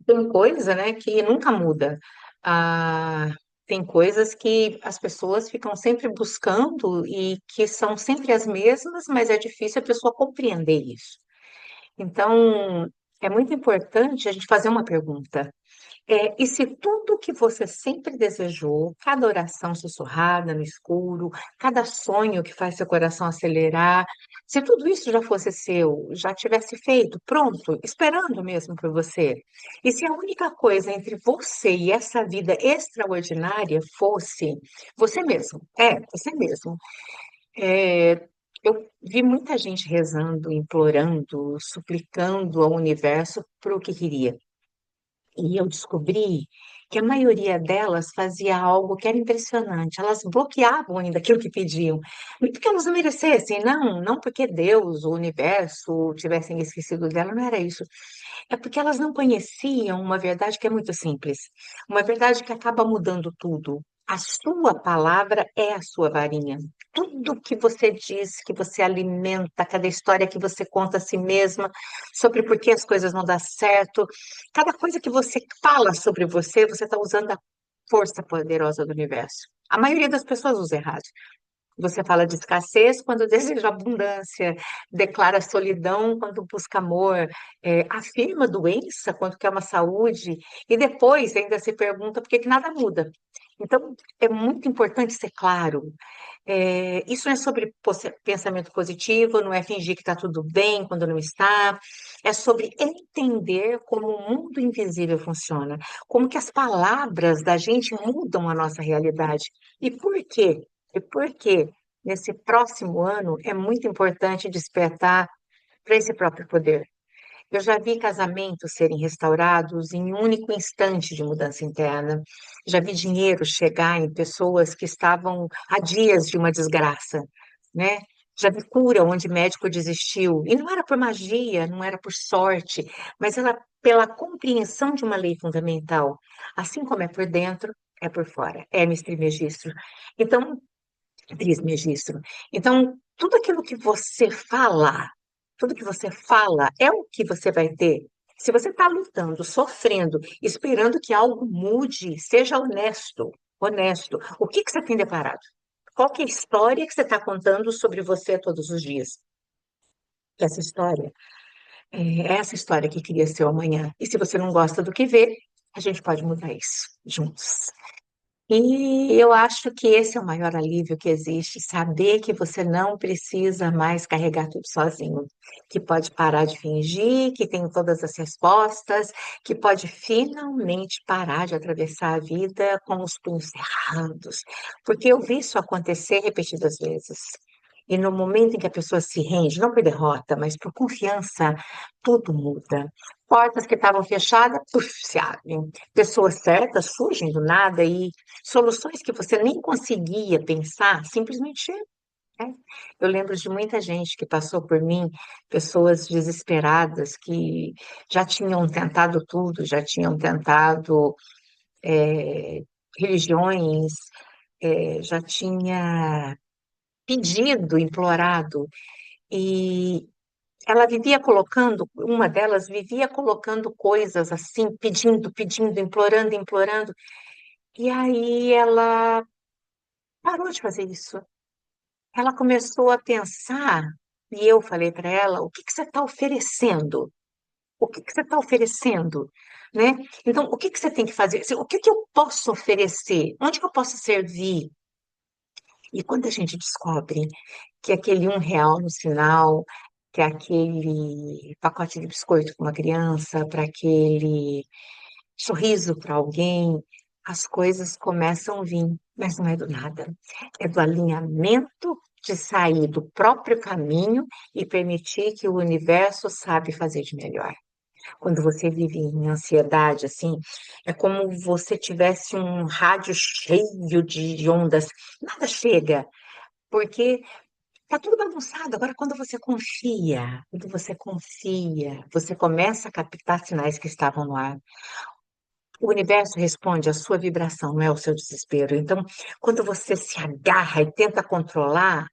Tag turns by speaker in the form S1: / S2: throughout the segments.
S1: Tem coisa, né, que nunca muda. Ah, tem coisas que as pessoas ficam sempre buscando e que são sempre as mesmas, mas é difícil a pessoa compreender isso. Então, é muito importante a gente fazer uma pergunta. E se tudo que você sempre desejou, cada oração sussurrada no escuro, cada sonho que faz seu coração acelerar, se tudo isso já fosse seu, já tivesse feito, pronto, esperando mesmo por você, e se a única coisa entre você e essa vida extraordinária fosse você mesmo. É, eu vi muita gente rezando, implorando, suplicando ao universo por o que queria. E eu descobri que a maioria delas fazia algo que era impressionante. Elas bloqueavam ainda aquilo que pediam. Não porque elas não merecessem, não porque Deus, o universo, tivessem esquecido dela, não era isso. É porque elas não conheciam uma verdade que é muito simples, uma verdade que acaba mudando tudo. A sua palavra é a sua varinha. Tudo que você diz, que você alimenta, cada história que você conta a si mesma, sobre por que as coisas não dão certo, cada coisa que você fala sobre você, você está usando a força poderosa do universo. A maioria das pessoas usa errado. Você fala de escassez quando deseja abundância, declara solidão quando busca amor, afirma doença quando quer uma saúde, e depois ainda se pergunta por que que nada muda. Então, é muito importante ser claro. Isso não é sobre pensamento positivo, não é fingir que está tudo bem quando não está, é sobre entender como o mundo invisível funciona, como que as palavras da gente mudam a nossa realidade. E por quê? E por quê? Nesse próximo ano é muito importante despertar para esse próprio poder. Eu já vi casamentos serem restaurados em um único instante de mudança interna. Já vi dinheiro chegar em pessoas que estavam há dias de uma desgraça, né? Já vi cura onde médico desistiu. E não era por magia, não era por sorte, mas era pela compreensão de uma lei fundamental. Assim como é por dentro, é por fora. Hermes Trismegisto. Então, Trismegisto. Então, tudo que você fala é o que você vai ter. Se você está lutando, sofrendo, esperando que algo mude, seja honesto, honesto. O que que você tem deparado? Qual que é a história que você está contando sobre você todos os dias? Essa história é essa história que queria ser o amanhã. E se você não gosta do que vê, a gente pode mudar isso juntos. E eu acho que esse é o maior alívio que existe, saber que você não precisa mais carregar tudo sozinho, que pode parar de fingir, que tem todas as respostas, que pode finalmente parar de atravessar a vida com os punhos cerrados, porque eu vi isso acontecer repetidas vezes. E no momento em que a pessoa se rende, não por derrota, mas por confiança, tudo muda. Portas que estavam fechadas, puf, se abrem. Pessoas certas surgem do nada e soluções que você nem conseguia pensar, simplesmente chegam, né? Eu lembro de muita gente que passou por mim, pessoas desesperadas que já tinham tentado tudo, já tinham tentado eh, religiões, já tinha pedido, implorado, e ela vivia colocando, uma delas vivia colocando coisas assim, pedindo, pedindo, implorando, implorando, e aí ela parou de fazer isso. Ela começou a pensar, e eu falei para ela, o que que você está oferecendo? O que que você está oferecendo? Né? Então, o que que você tem que fazer? O que que eu posso oferecer? Onde que eu posso servir? E quando a gente descobre que aquele R$ 1 no sinal, que é aquele pacote de biscoito para uma criança, para aquele sorriso para alguém, as coisas começam a vir, mas não é do nada. É do alinhamento de sair do próprio caminho e permitir que o universo sabe fazer de melhor. Quando você vive em ansiedade, assim, é como você tivesse um rádio cheio de ondas, nada chega, porque tá tudo bagunçado. Agora, quando você confia, você começa a captar sinais que estavam no ar. O universo responde à sua vibração, não é ao seu desespero. Então, quando você se agarra e tenta controlar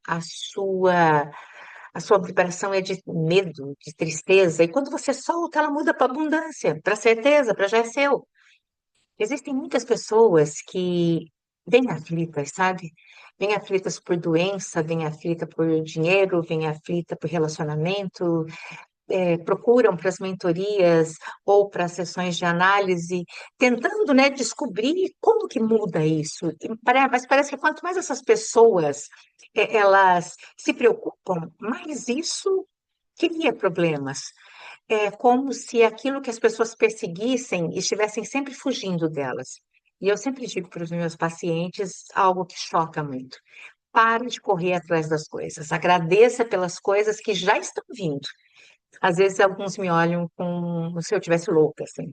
S1: A sua vibração é de medo, de tristeza, e quando você solta, ela muda para abundância, para certeza, para já é seu. Existem muitas pessoas que vêm aflitas, sabe? Vêm aflitas por doença, vêm aflita por dinheiro, vêm aflita por relacionamento, procuram para as mentorias ou para as sessões de análise, tentando, né, descobrir como que muda isso. Mas parece que quanto mais essas pessoas elas se preocupam, mais isso cria problemas. É como se aquilo que as pessoas perseguissem estivessem sempre fugindo delas. E eu sempre digo para os meus pacientes algo que choca muito. Pare de correr atrás das coisas. Agradeça pelas coisas que já estão vindo. Às vezes alguns me olham como se eu tivesse louca, assim.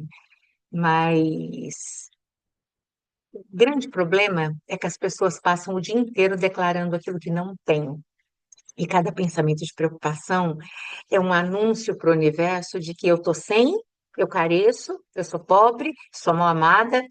S1: Mas o grande problema é que as pessoas passam o dia inteiro declarando aquilo que não têm. E cada pensamento de preocupação é um anúncio para o universo de que eu estou sem, eu careço, eu sou pobre, sou mal amada.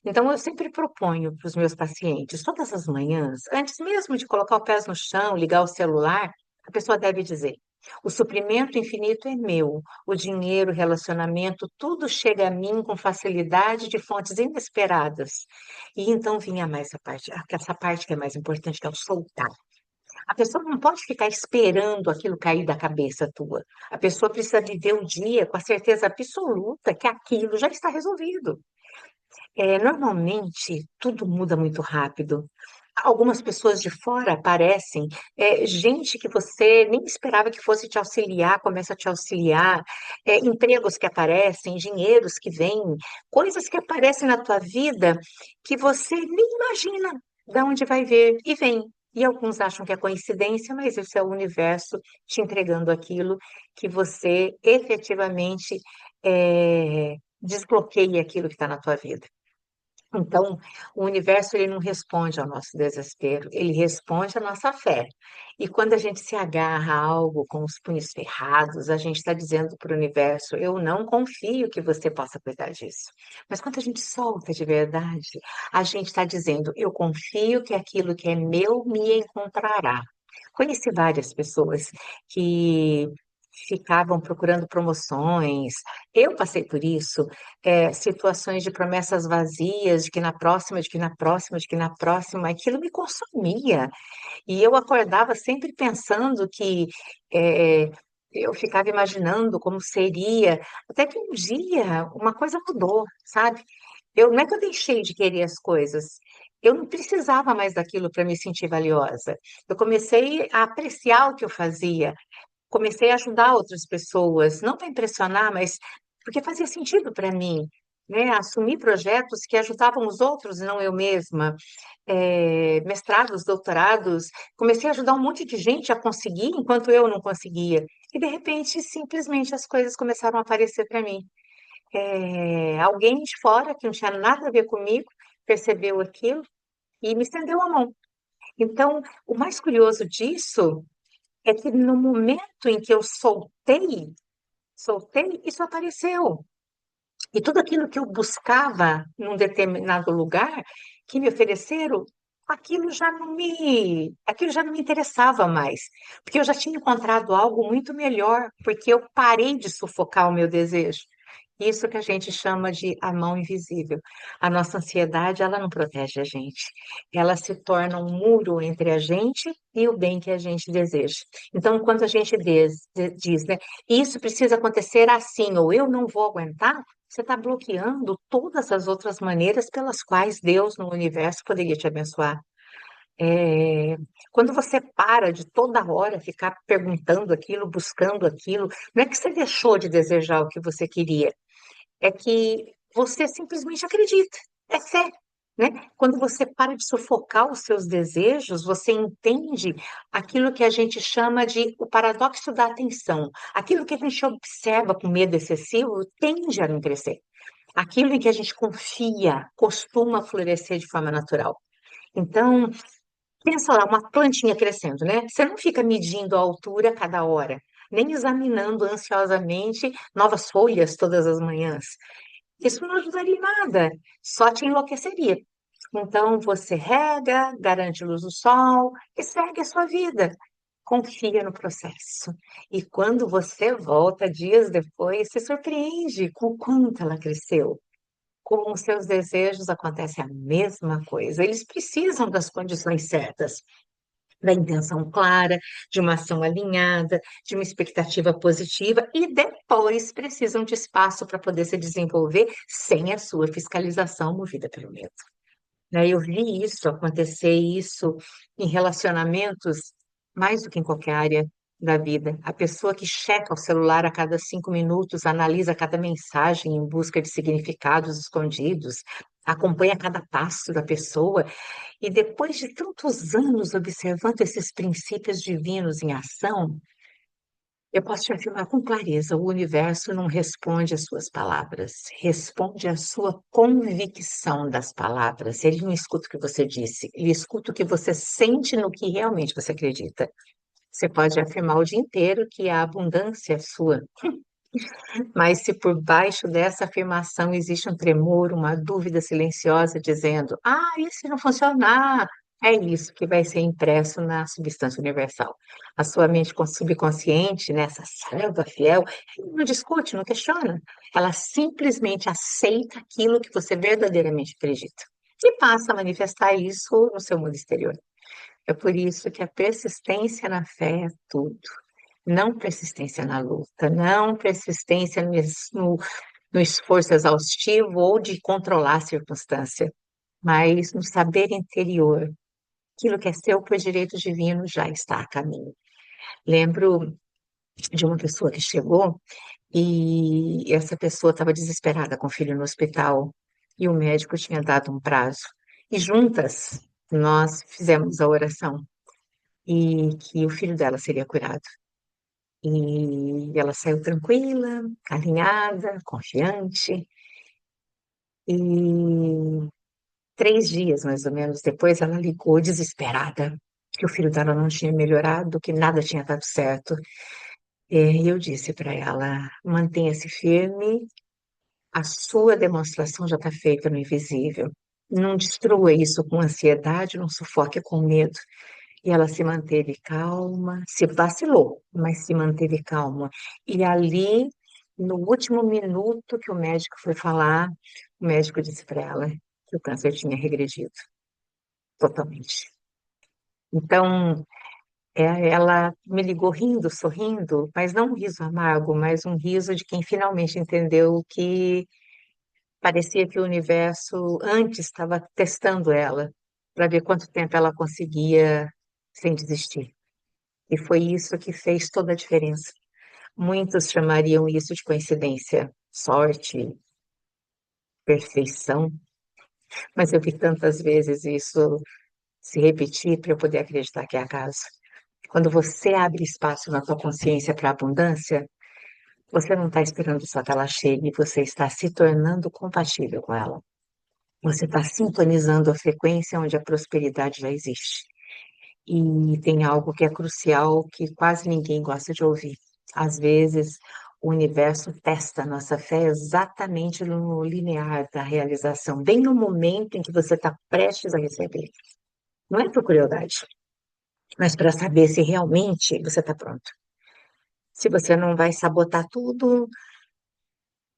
S1: Então, eu sempre proponho para os meus pacientes, todas as manhãs, antes mesmo de colocar o pé no chão, ligar o celular, a pessoa deve dizer: o suprimento infinito é meu, o dinheiro, o relacionamento, tudo chega a mim com facilidade de fontes inesperadas. E então vinha mais essa parte que é mais importante, que é o soltar. A pessoa não pode ficar esperando aquilo cair da cabeça tua. A pessoa precisa viver o dia com a certeza absoluta que aquilo já está resolvido. Normalmente, tudo muda muito rápido. Algumas pessoas de fora aparecem, gente que você nem esperava que fosse te auxiliar, começa a te auxiliar, empregos que aparecem, dinheiros que vêm, coisas que aparecem na tua vida que você nem imagina de onde vai vir e vem. E alguns acham que é coincidência, mas isso é o universo te entregando aquilo que você efetivamente desbloqueia aquilo que está na tua vida. Então, o universo ele não responde ao nosso desespero, ele responde à nossa fé. E quando a gente se agarra a algo com os punhos ferrados, a gente está dizendo para o universo: eu não confio que você possa cuidar disso. Mas quando a gente solta de verdade, a gente está dizendo: eu confio que aquilo que é meu me encontrará. Conheci várias pessoas que ficavam procurando promoções. Eu passei por isso, situações de promessas vazias, de que na próxima, de que na próxima, de que na próxima, aquilo me consumia. E eu acordava sempre pensando que eh, eu ficava imaginando como seria, até que um dia uma coisa mudou, sabe? Não é que eu deixei de querer as coisas, eu não precisava mais daquilo para me sentir valiosa. Eu comecei a apreciar o que eu fazia, comecei a ajudar outras pessoas, não para impressionar, mas porque fazia sentido para mim, né? Assumir projetos que ajudavam os outros e não eu mesma. Mestrados, doutorados, comecei a ajudar um monte de gente a conseguir enquanto eu não conseguia. E de repente, simplesmente as coisas começaram a aparecer para mim. Alguém de fora, que não tinha nada a ver comigo, percebeu aquilo e me estendeu a mão. Então, o mais curioso disso é que no momento em que eu soltei, isso apareceu. E tudo aquilo que eu buscava num determinado lugar que me ofereceram, aquilo já não me interessava mais, porque eu já tinha encontrado algo muito melhor, porque eu parei de sufocar o meu desejo. Isso que a gente chama de a mão invisível. A nossa ansiedade, ela não protege a gente. Ela se torna um muro entre a gente e o bem que a gente deseja. Então, quando a gente diz, né, isso precisa acontecer assim, ou eu não vou aguentar, você está bloqueando todas as outras maneiras pelas quais Deus no universo poderia te abençoar. É, Quando você para de toda hora ficar perguntando aquilo, buscando aquilo, não é que você deixou de desejar o que você queria, é que você simplesmente acredita, é fé, né? Quando você para de sufocar os seus desejos, você entende aquilo que a gente chama de o paradoxo da atenção. Aquilo que a gente observa com medo excessivo tende a não crescer. Aquilo em que a gente confia costuma florescer de forma natural. Então, pensa lá, uma plantinha crescendo, né? Você não fica medindo a altura a cada hora, nem examinando ansiosamente novas folhas todas as manhãs. Isso não ajudaria em nada, só te enlouqueceria. Então, você rega, garante luz do sol e segue a sua vida confia no processo. E quando você volta dias depois, se surpreende com o quanto ela cresceu. Com os seus desejos acontece a mesma coisa. Eles precisam das condições certas, da intenção clara, de uma ação alinhada, de uma expectativa positiva e depois precisam de espaço para poder se desenvolver sem a sua fiscalização movida pelo medo. Né? Eu vi isso acontecer, isso em relacionamentos, mais do que em qualquer área da vida. A pessoa que checa o celular a cada 5 minutos, analisa cada mensagem em busca de significados escondidos, acompanha cada passo da pessoa, e depois de tantos anos observando esses princípios divinos em ação, eu posso te afirmar com clareza: o universo não responde às suas palavras, responde à sua convicção das palavras. Ele não escuta o que você disse, ele escuta o que você sente no que realmente você acredita. Você pode afirmar o dia inteiro que a abundância é sua, mas se por baixo dessa afirmação existe um tremor, uma dúvida silenciosa dizendo: ah, e se não funcionar? É isso que vai ser impresso na substância universal. A sua mente subconsciente, nessa serva fiel, não discute, não questiona. Ela simplesmente aceita aquilo que você verdadeiramente acredita e passa a manifestar isso no seu mundo exterior. É por isso que a persistência na fé é tudo. Não persistência na luta, não persistência no esforço exaustivo ou de controlar a circunstância, mas no saber interior. Aquilo que é seu por direito divino já está a caminho. Lembro de uma pessoa que chegou e essa pessoa estava desesperada com o filho no hospital e o médico tinha dado um prazo. E juntas nós fizemos a oração e que o filho dela seria curado. E ela saiu tranquila, alinhada, confiante. E 3 dias, mais ou menos, depois, ela ligou desesperada, que o filho dela não tinha melhorado, que nada tinha dado certo. E eu disse para ela: mantenha-se firme, a sua demonstração já está feita no invisível. Não destrua isso com ansiedade, não sufoque com medo. E ela se manteve calma, se vacilou, mas se manteve calma. E ali, no último minuto que o médico foi falar, o médico disse para ela que o câncer tinha regredido totalmente. Então, ela me ligou rindo, sorrindo, mas não um riso amargo, mas um riso de quem finalmente entendeu que parecia que o universo antes estava testando ela, para ver quanto tempo ela conseguia sem desistir. E foi isso que fez toda a diferença. Muitos chamariam isso de coincidência, sorte, perfeição, mas eu vi tantas vezes isso se repetir para eu poder acreditar que é acaso. Quando você abre espaço na tua consciência para a abundância, você não está esperando só que ela chegue, você está se tornando compatível com ela. Você está sintonizando a frequência onde a prosperidade já existe. E tem algo que é crucial que quase ninguém gosta de ouvir. Às vezes, o universo testa a nossa fé exatamente no linear da realização, bem no momento em que você está prestes a receber. Não é por crueldade, mas para saber se realmente você está pronto. Se você não vai sabotar tudo,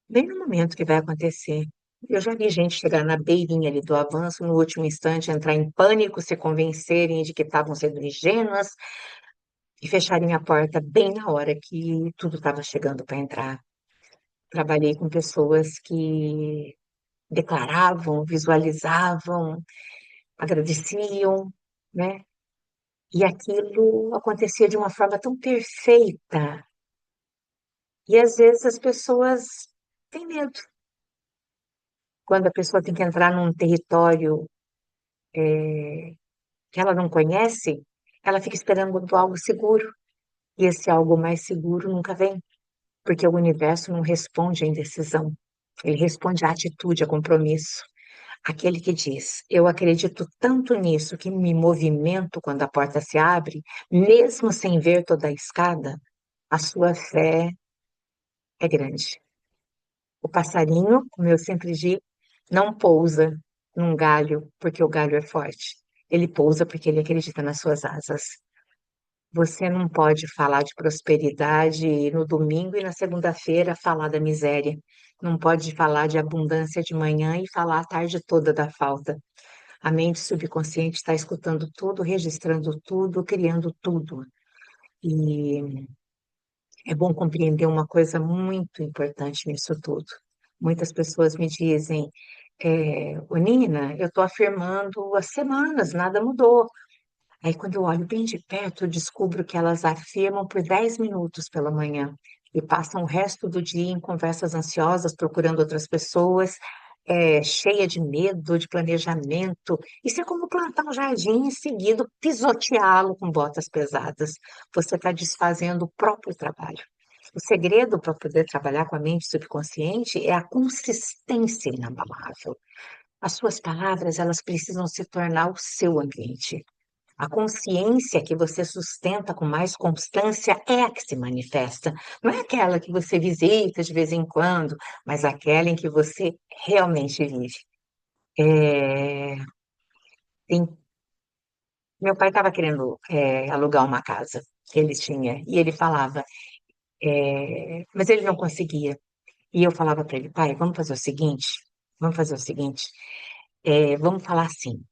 S1: bem no momento que vai acontecer. Eu já vi gente chegar na beirinha ali do avanço, no último instante, entrar em pânico, se convencerem de que estavam sendo ingênuas e fecharem a porta bem na hora que tudo estava chegando para entrar. Trabalhei com pessoas que declaravam, visualizavam, agradeciam, né? E aquilo acontecia de uma forma tão perfeita. E às vezes as pessoas têm medo. Quando a pessoa tem que entrar num território que ela não conhece, ela fica esperando algo seguro. E esse algo mais seguro nunca vem, porque o universo não responde à indecisão. Ele responde à atitude, a compromisso. Aquele que diz: eu acredito tanto nisso que me movimento quando a porta se abre, mesmo sem ver toda a escada, a sua fé é grande. O passarinho, como eu sempre digo, não pousa num galho porque o galho é forte. Ele pousa porque ele acredita nas suas asas. Você não pode falar de prosperidade no domingo e na segunda-feira falar da miséria. Não pode falar de abundância de manhã e falar a tarde toda da falta. A mente subconsciente está escutando tudo, registrando tudo, criando tudo. E é bom compreender uma coisa muito importante nisso tudo. Muitas pessoas me dizem, "Ô, Nina, eu estou afirmando há semanas, nada mudou." Aí, quando eu olho bem de perto, eu descubro que elas afirmam por 10 minutos pela manhã e passam o resto do dia em conversas ansiosas, procurando outras pessoas, cheia de medo, de planejamento. Isso é como plantar um jardim e em seguida pisoteá-lo com botas pesadas. Você está desfazendo o próprio trabalho. O segredo para poder trabalhar com a mente subconsciente é a consistência inabalável. As suas palavras, elas precisam se tornar o seu ambiente. A consciência que você sustenta com mais constância é a que se manifesta. Não é aquela que você visita de vez em quando, mas aquela em que você realmente vive. É, tem- Meu pai estava querendo, alugar uma casa que ele tinha, e ele falava, mas ele não conseguia. E eu falava para ele, pai, vamos fazer o seguinte, vamos falar assim.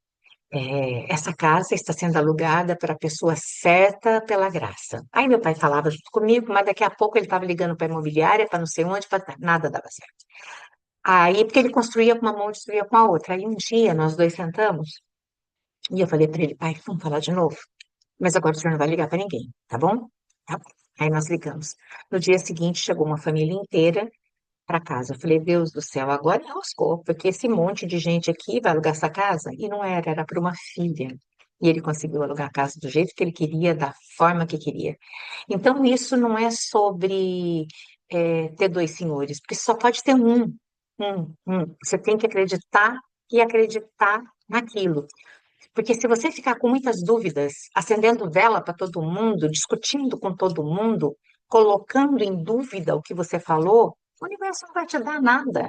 S1: Essa casa está sendo alugada para a pessoa certa pela graça. Aí meu pai falava junto comigo, mas daqui a pouco ele estava ligando para a imobiliária, para não sei onde, nada dava certo. Aí, porque ele construía com uma mão e destruía com a outra. Aí um dia nós dois sentamos e eu falei para ele, pai, vamos falar de novo. Mas agora o senhor não vai ligar para ninguém, tá bom? Tá bom. Aí nós ligamos. No dia seguinte chegou uma família inteira para casa. Eu falei, Deus do céu, agora enroscou, porque esse monte de gente aqui vai alugar essa casa. E não era, era para uma filha. E ele conseguiu alugar a casa do jeito que ele queria, da forma que queria. Então, isso não é sobre ter dois senhores, porque só pode ter um. Você tem que acreditar e acreditar naquilo. Porque se você ficar com muitas dúvidas, acendendo vela para todo mundo, discutindo com todo mundo, colocando em dúvida o que você falou, o universo não vai te dar nada.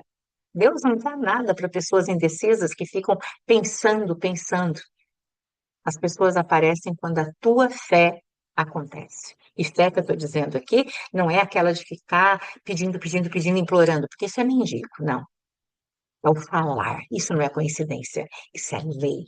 S1: Deus não dá nada para pessoas indecisas que ficam pensando, pensando. As pessoas aparecem quando a tua fé acontece. E fé que eu estou dizendo aqui não é aquela de ficar pedindo, pedindo, pedindo, implorando, porque isso é mendigo, não. É o falar. Isso não é coincidência, isso é lei.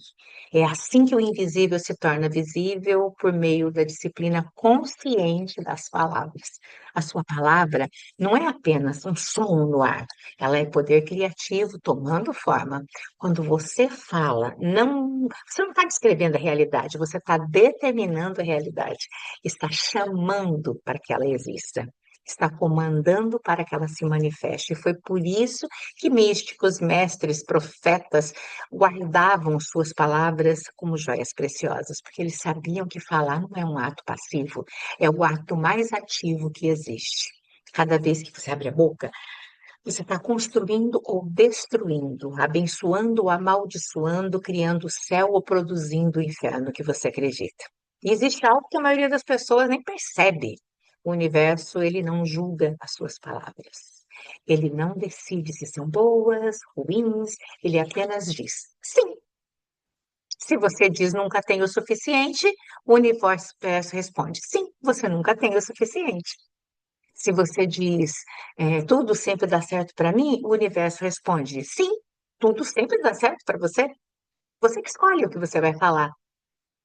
S1: É assim que o invisível se torna visível por meio da disciplina consciente das palavras. A sua palavra não é apenas um som no ar, ela é poder criativo tomando forma. Quando você fala, você não está descrevendo a realidade, você está determinando a realidade, está chamando para que ela exista. Está comandando para que ela se manifeste. E foi por isso que místicos, mestres, profetas guardavam suas palavras como joias preciosas, porque eles sabiam que falar não é um ato passivo, é o ato mais ativo que existe. Cada vez que você abre a boca, você está construindo ou destruindo, abençoando ou amaldiçoando, criando o céu ou produzindo o inferno que você acredita. E existe algo que a maioria das pessoas nem percebe. O universo, ele não julga as suas palavras. Ele não decide se são boas, ruins, ele apenas diz sim. Se você diz nunca tenho o suficiente, o universo responde sim, você nunca tem o suficiente. Se você diz tudo sempre dá certo para mim, o universo responde sim, tudo sempre dá certo para você. Você que escolhe o que você vai falar.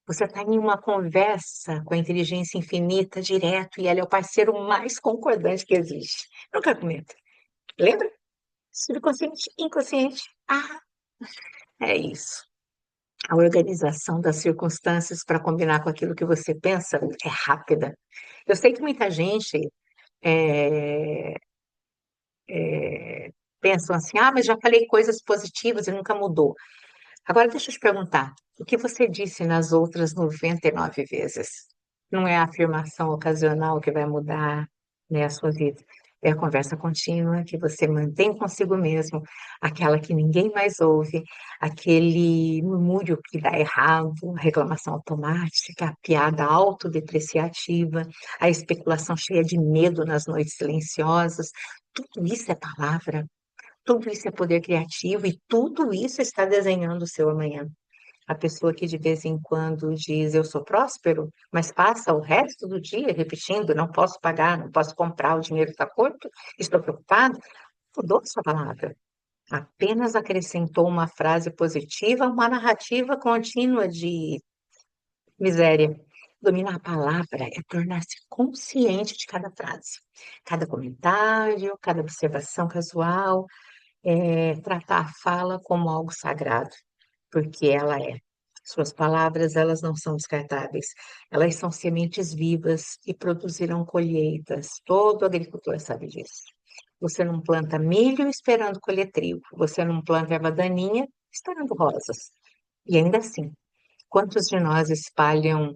S1: Você está em uma conversa com a inteligência infinita direto e ela é o parceiro mais concordante que existe. Nunca argumenta. Lembra? Subconsciente, inconsciente. Ah, é isso. A organização das circunstâncias para combinar com aquilo que você pensa é rápida. Eu sei que muita gente é, pensa assim, ah, mas já falei coisas positivas e nunca mudou. Agora deixa eu te perguntar, o que você disse nas outras 99 vezes? Não é a afirmação ocasional que vai mudar, né, a sua vida. É a conversa contínua que você mantém consigo mesmo, aquela que ninguém mais ouve, aquele murmúrio que dá errado, a reclamação automática, a piada autodepreciativa, a especulação cheia de medo nas noites silenciosas. Tudo isso é palavra, tudo isso é poder criativo e tudo isso está desenhando o seu amanhã. A pessoa que de vez em quando diz eu sou próspero, mas passa o resto do dia repetindo, não posso pagar, não posso comprar, o dinheiro está curto, estou preocupado, mudou sua palavra. Apenas acrescentou uma frase positiva, uma narrativa contínua de miséria. Dominar a palavra é tornar-se consciente de cada frase, cada comentário, cada observação casual, tratar a fala como algo sagrado, porque ela é. Suas palavras, elas não são descartáveis, elas são sementes vivas e produzirão colheitas. Todo agricultor sabe disso. Você não planta milho esperando colher trigo, você não planta erva daninha esperando rosas. E ainda assim, quantos de nós espalham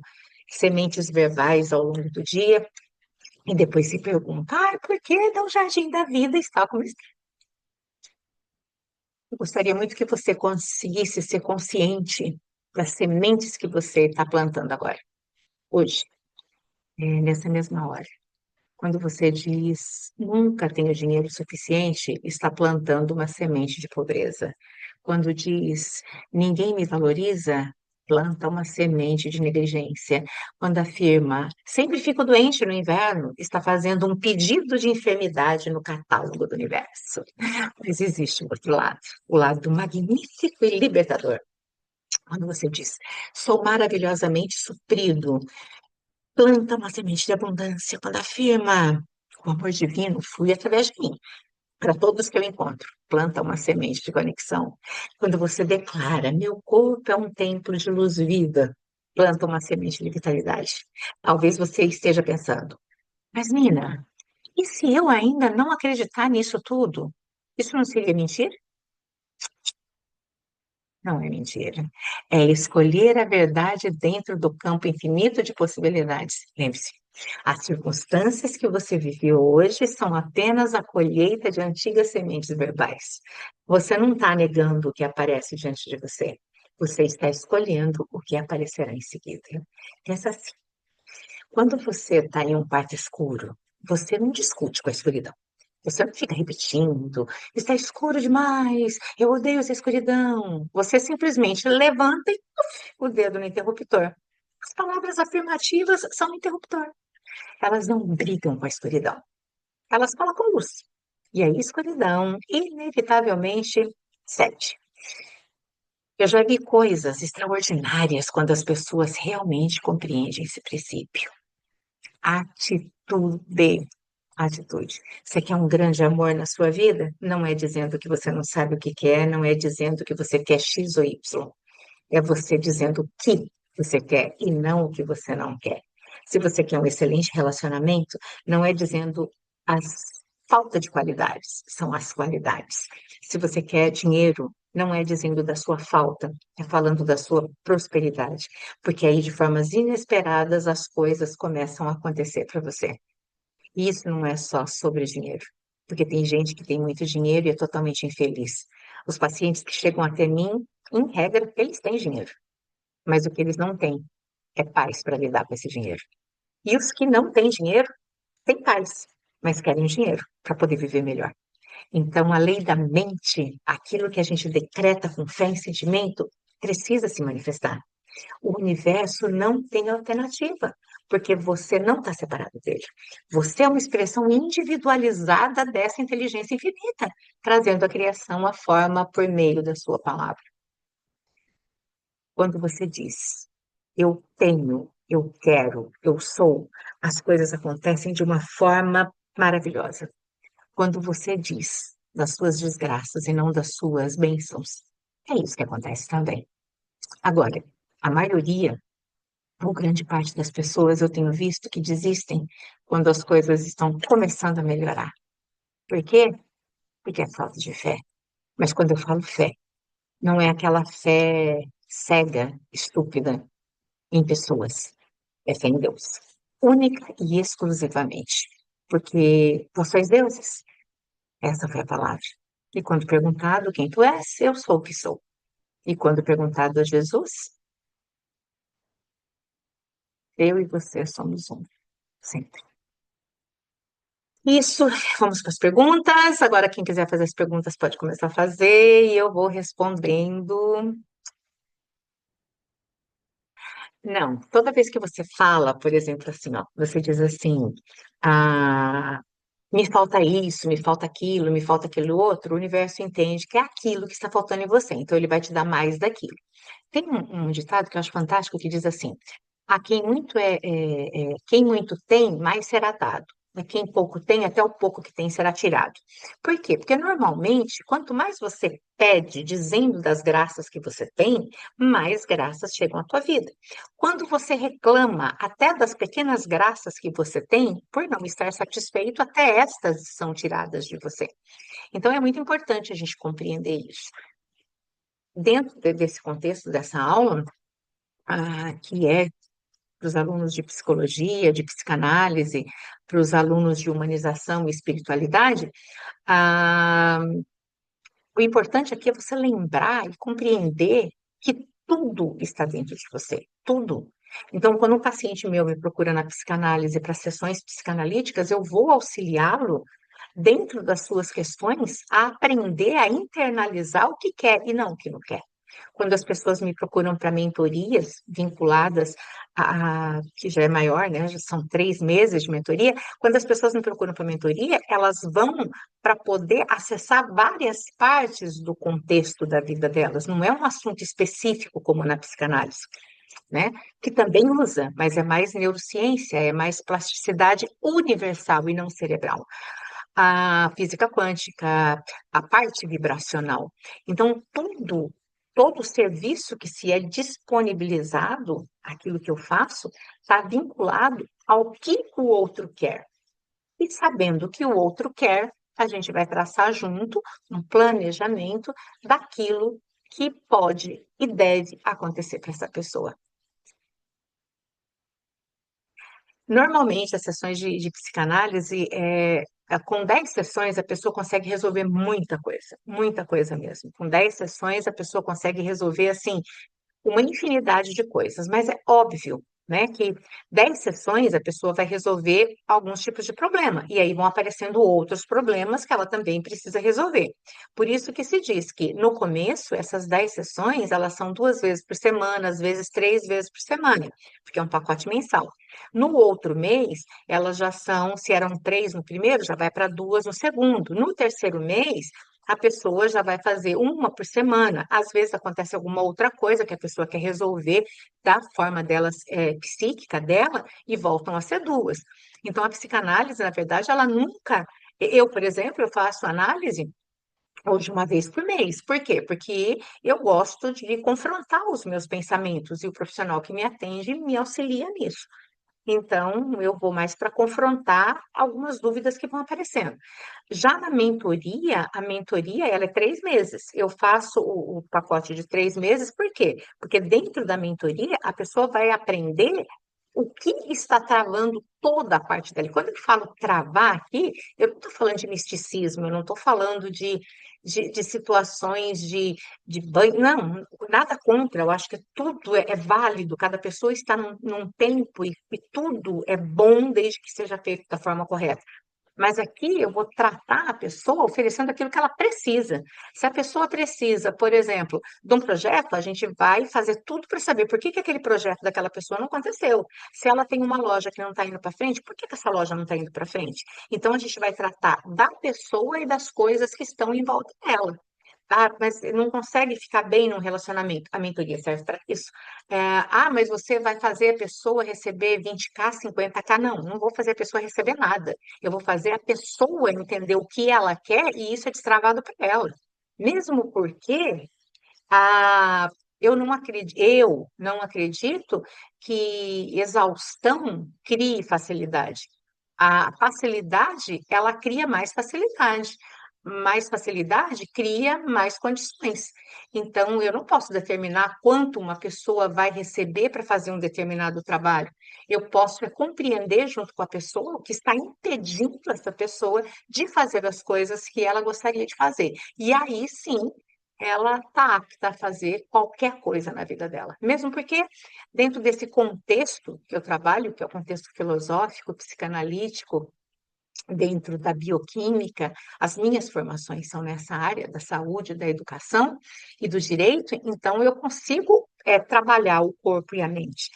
S1: sementes verbais ao longo do dia e depois se perguntam, por que o jardim da vida está como está? Eu gostaria muito que você conseguisse ser consciente das sementes que você está plantando agora, hoje, nessa mesma hora. Quando você diz nunca tenho dinheiro suficiente, está plantando uma semente de pobreza. Quando diz ninguém me valoriza, planta uma semente de negligência. Quando afirma sempre fico doente no inverno, está fazendo um pedido de enfermidade no catálogo do universo. Mas existe o outro lado, o lado magnífico e libertador. Quando você diz sou maravilhosamente suprido, planta uma semente de abundância. Quando afirma o amor divino flui através de mim, para todos que eu encontro. Planta uma semente de conexão. Quando você declara, meu corpo é um templo de luz viva, planta uma semente de vitalidade. Talvez você esteja pensando, mas Nina, e se eu ainda não acreditar nisso tudo? Isso não seria mentira? Não é mentira. É escolher a verdade dentro do campo infinito de possibilidades. Lembre-se, as circunstâncias que você vive hoje são apenas a colheita de antigas sementes verbais. Você não está negando o que aparece diante de você. Você está escolhendo o que aparecerá em seguida. Pensa assim, quando você está em um quarto escuro, você não discute com a escuridão. Você não fica repetindo, está escuro demais, eu odeio essa escuridão. Você simplesmente levanta e o dedo no interruptor. As palavras afirmativas são um interruptor. Elas não brigam com a escuridão. Elas colocam luz. E a escuridão, inevitavelmente, cede. Eu já vi coisas extraordinárias quando as pessoas realmente compreendem esse princípio. Atitude. Atitude. Você quer um grande amor na sua vida? Não é dizendo que você não sabe o que quer, não é dizendo que você quer X ou Y. É você dizendo o que você quer e não o que você não quer. Se você quer um excelente relacionamento, não é dizendo as falta de qualidades, são as qualidades. Se você quer dinheiro, não é dizendo da sua falta, é falando da sua prosperidade, porque aí de formas inesperadas as coisas começam a acontecer para você. E isso não é só sobre dinheiro, porque tem gente que tem muito dinheiro e é totalmente infeliz. Os pacientes que chegam até mim, em regra, eles têm dinheiro, mas o que eles não têm é paz para lidar com esse dinheiro. E os que não têm dinheiro, têm paz, mas querem dinheiro para poder viver melhor. Então, a lei da mente, aquilo que a gente decreta com fé e sentimento, precisa se manifestar. O universo não tem alternativa, porque você não está separado dele. Você é uma expressão individualizada dessa inteligência infinita, trazendo a criação à forma por meio da sua palavra. Quando você diz, eu tenho, eu quero, eu sou, as coisas acontecem de uma forma maravilhosa. Quando você diz das suas desgraças e não das suas bênçãos, é isso que acontece também. Agora, a maioria ou grande parte das pessoas eu tenho visto que desistem quando as coisas estão começando a melhorar. Por quê? Porque é falta de fé. Mas quando eu falo fé, não é aquela fé cega, estúpida em pessoas. É fé em Deus. Única e exclusivamente. Porque vós sois deuses. Essa foi a palavra. E quando perguntado quem tu és, eu sou o que sou. E quando perguntado a Jesus, eu e você somos um. Sempre. Isso, vamos para as perguntas. Agora, quem quiser fazer as perguntas pode começar a fazer e eu vou respondendo. Não, toda vez que você fala, por exemplo, assim, ó, você diz assim, ah, me falta isso, me falta aquilo, me falta aquilo outro, o universo entende que é aquilo que está faltando em você, então ele vai te dar mais daquilo. Tem um ditado que eu acho fantástico que diz assim: a quem muito quem muito tem, mais será dado. A quem pouco tem, até o pouco que tem será tirado. Por quê? Porque normalmente, quanto mais você pede, dizendo das graças que você tem, mais graças chegam à tua vida. Quando você reclama até das pequenas graças que você tem, por não estar satisfeito, até estas são tiradas de você. Então é muito importante a gente compreender isso. Dentro desse contexto dessa aula, que é para os alunos de psicologia, de psicanálise, para os alunos de humanização e espiritualidade, ah, o importante aqui é você lembrar e compreender que tudo está dentro de você, tudo. Então, quando um paciente meu me procura na psicanálise para sessões psicanalíticas, eu vou auxiliá-lo dentro das suas questões a aprender a internalizar o que quer e não o que não quer. Quando as pessoas me procuram para mentorias vinculadas que já é maior, né? Já são 3 meses de mentoria. Quando as pessoas me procuram para mentoria, elas vão para poder acessar várias partes do contexto da vida delas. Não é um assunto específico como na psicanálise, né? Que também usa, mas é mais neurociência, é mais plasticidade universal e não cerebral. A física quântica, a parte vibracional. Então, todo serviço que se é disponibilizado, aquilo que eu faço, está vinculado ao que o outro quer. E sabendo o que o outro quer, a gente vai traçar junto um planejamento daquilo que pode e deve acontecer para essa pessoa. Normalmente, as sessões de psicanálise, com 10 sessões, a pessoa consegue resolver muita coisa mesmo. Com 10 sessões, a pessoa consegue resolver, assim, uma infinidade de coisas, mas é óbvio, né, que 10 sessões a pessoa vai resolver alguns tipos de problema, e aí vão aparecendo outros problemas que ela também precisa resolver. Por isso que se diz que, no começo, essas 10 sessões, elas são 2 vezes por semana, às vezes 3 vezes por semana, porque é um pacote mensal. No outro mês, elas já são, se eram 3 no primeiro, já vai para 2 no segundo. No terceiro mês, a pessoa já vai fazer uma por semana. Às vezes acontece alguma outra coisa que a pessoa quer resolver da forma dela, psíquica dela, e voltam a ser 2. Então, a psicanálise, na verdade, ela nunca. Eu, por exemplo, eu faço análise hoje uma vez por mês. Por quê? Porque eu gosto de confrontar os meus pensamentos e o profissional que me atende me auxilia nisso. Então, eu vou mais para confrontar algumas dúvidas que vão aparecendo. Já na mentoria, a mentoria ela é 3 meses. Eu faço o pacote de 3 meses, por quê? Porque dentro da mentoria, a pessoa vai aprender o que está travando toda a parte dela. Quando eu falo travar aqui, eu não estou falando de misticismo, eu não estou falando de situações de banho, não, nada contra, eu acho que tudo é válido, cada pessoa está num tempo e tudo é bom desde que seja feito da forma correta. Mas aqui eu vou tratar a pessoa oferecendo aquilo que ela precisa. Se a pessoa precisa, por exemplo, de um projeto, a gente vai fazer tudo para saber por que que aquele projeto daquela pessoa não aconteceu. Se ela tem uma loja que não está indo para frente, por que que essa loja não está indo para frente? Então a gente vai tratar da pessoa e das coisas que estão em volta dela. Tá? Mas não consegue ficar bem num relacionamento. A mentoria serve para isso. Mas você vai fazer a pessoa receber 20k, 50k? Não, não vou fazer a pessoa receber nada. Eu vou fazer a pessoa entender o que ela quer e isso é destravado para ela. Mesmo porque ah, eu não acredito que exaustão crie facilidade. A facilidade, ela cria mais facilidade. Mais facilidade cria mais condições. Então, eu não posso determinar quanto uma pessoa vai receber para fazer um determinado trabalho. Eu posso compreender junto com a pessoa o que está impedindo essa pessoa de fazer as coisas que ela gostaria de fazer. E aí sim, ela está apta a fazer qualquer coisa na vida dela. Mesmo porque, dentro desse contexto que eu trabalho, que é o contexto filosófico, psicanalítico, dentro da bioquímica, as minhas formações são nessa área da saúde, da educação e do direito, então eu consigo trabalhar o corpo e a mente.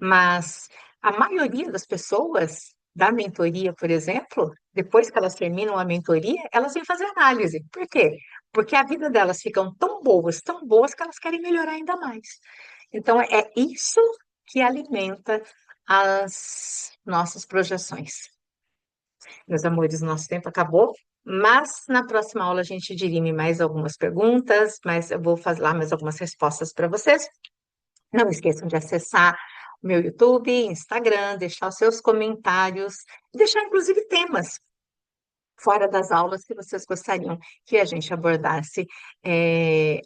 S1: Mas a maioria das pessoas da mentoria, por exemplo, depois que elas terminam a mentoria, elas vêm fazer análise. Por quê? Porque a vida delas ficam tão boas que elas querem melhorar ainda mais. Então, é isso que alimenta as nossas projeções. Meus amores, nosso tempo acabou, mas na próxima aula a gente dirime mais algumas perguntas, mas eu vou fazer lá mais algumas respostas para vocês. Não esqueçam de acessar o meu YouTube, Instagram, deixar os seus comentários, deixar inclusive temas fora das aulas que vocês gostariam que a gente abordasse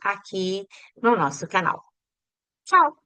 S1: aqui no nosso canal. Tchau!